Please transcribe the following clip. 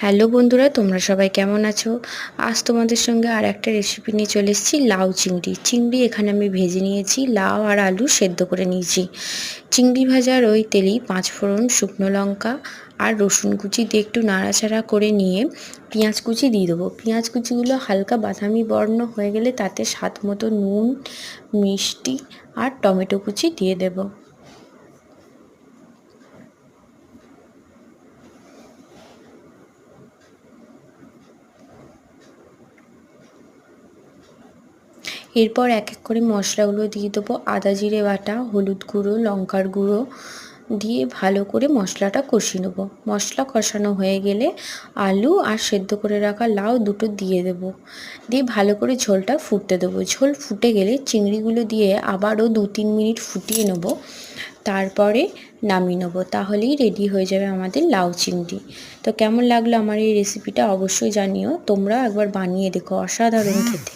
Hello বন্ধুরা, তোমরা সবাই কেমন আছো? আজ তোমাদের সঙ্গে আর একটা রেসিপি নিয়ে চলে এসেছি, লাউ চিংড়ি। চিংড়ি এখানে আমি ভেজে নিয়েছি, লাউ আর আলু সেদ্ধ করে নিয়েছি। চিংড়ি ভাজার ওই তেলেই 5 ফোড়ন, শুকনো লঙ্কা আর রসুন কুচি দিয়ে একটু নাড়াচাড়া করে নিয়ে পেঁয়াজ কুচি দিয়ে দেবো। পেঁয়াজ কুচিগুলো হালকা বাদামি বর্ণ হয়ে গেলে তাতে স্বাদ মতো নুন, মিষ্টি আর টমেটো কুচি দিয়ে দেবো। এরপর এক এক করে মশলাগুলো দিয়ে দেবো। আদা জিরে বাটা, হলুদ গুঁড়ো, লঙ্কার গুঁড়ো দিয়ে ভালো করে মশলাটা কষিয়ে নেবো। মশলা কষানো হয়ে গেলে আলু আর সেদ্ধ করে রাখা লাউ দুটো দিয়ে দেবো। দিয়ে ভালো করে ঝোলটা ফুটতে দেবো। ঝোল ফুটে গেলে চিংড়িগুলো দিয়ে আবারও 2-3 মিনিট ফুটিয়ে নেবো। তারপরে নামিয়ে নেবো। তাহলেই রেডি হয়ে যাবে আমাদের লাউ চিংড়ি। তো কেমন লাগলো আমার এই রেসিপিটা অবশ্যই জানিও। তোমরাও একবার বানিয়ে দেখো, অসাধারণ খেতে।